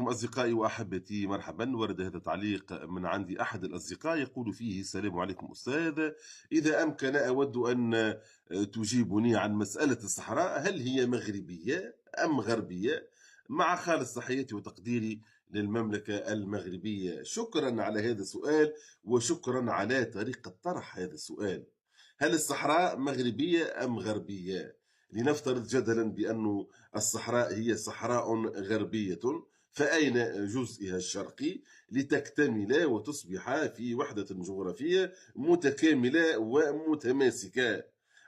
أصدقائي وأحبتي، مرحبا. ورد هذا التعليق من عندي أحد الأصدقاء يقول فيه: السلام عليكم أستاذ، إذا أمكن أود أن تجيبني عن مسألة الصحراء، هل هي مغربية أم غربية؟ مع خالص تحياتي وتقديري للمملكة المغربية. شكرا على هذا السؤال وشكرا على طريقة طرح هذا السؤال. هل الصحراء مغربية أم غربية؟ لنفترض جدلا بأن الصحراء هي صحراء غربية، فأين جزئها الشرقي لتكتمل وتصبح في وحدة جغرافية متكاملة ومتماسكة؟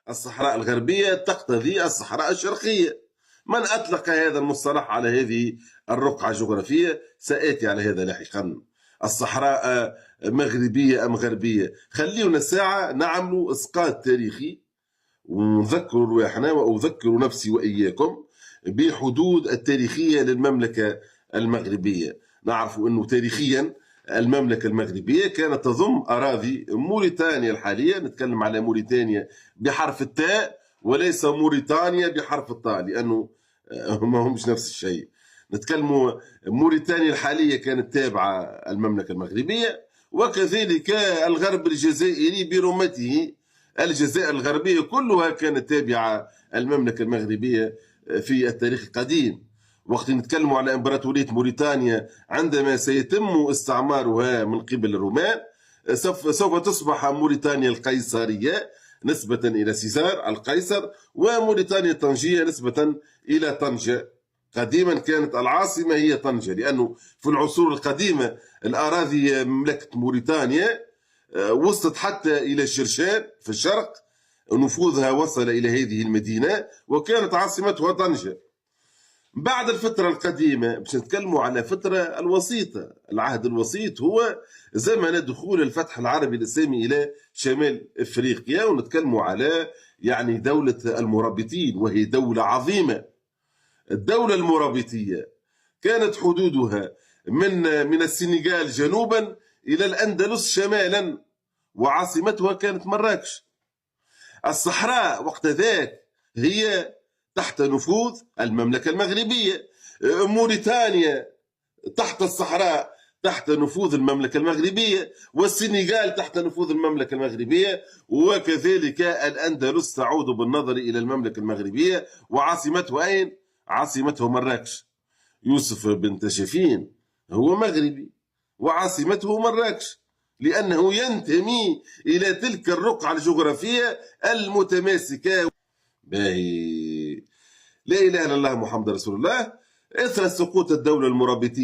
الصحراء الغربية تقتضي الصحراء الشرقية. من أطلق هذا المصطلح على هذه الرقعة الجغرافية؟ سآتي على هذا لاحقا. الصحراء مغربية أم غربية؟ خلينا ساعة نعمل إسقاط تاريخي ونذكر رواحنا وأذكر نفسي وإياكم بحدود التاريخية للمملكة المغربية. نعرف أنه تاريخيا المملكة المغربية كانت تضم أراضي موريتانيا الحالية. نتكلم على موريتانيا بحرف التاء وليس موريتانيا بحرف الطاء، لأنه ما همش نفس الشيء. نتكلم موريتانيا الحالية كانت تابعة المملكة المغربية، وكذلك الغرب الجزائري برمته. الجزائر الغربية كلها كانت تابعة المملكة المغربية في التاريخ القديم. وقت نتكلم على إمبراطورية موريتانيا عندما سيتم استعمارها من قبل الرومان، سوف تصبح موريتانيا القيصرية نسبة إلى سيزار القيصر، وموريتانيا الطنجية نسبة إلى طنجة. قديما كانت العاصمة هي طنجة، لأنه في العصور القديمة الأراضي مملكة موريتانيا وصلت حتى إلى الشرشان في الشرق، نفوذها وصل إلى هذه المدينة وكانت عاصمتها طنجة. بعد الفترة القديمة باش نتكلموا على فترة الوسيطة. العهد الوسيط هو زمن دخول الفتح العربي الإسلامي إلى شمال إفريقيا، ونتكلموا على دولة المرابطين، وهي دولة عظيمة. الدولة المرابطية كانت حدودها من السنغال جنوبا إلى الأندلس شمالا، وعاصمتها كانت مراكش. الصحراء وقت ذاك هي تحت نفوذ المملكة المغربية. موريتانيا تحت الصحراء تحت نفوذ المملكة المغربية، والسنغال تحت نفوذ المملكة المغربية، وكذلك الأندلس تعود بالنظر إلى المملكة المغربية. وعاصمته أين؟ عاصمته مراكش. يوسف بن تاشفين هو مغربي وعاصمته مراكش، لأنه ينتمي إلى تلك الرقعة الجغرافية المتماسكة. باهي، لا إله إلا الله محمد رسول الله. إثر سقوط الدولة المرابطية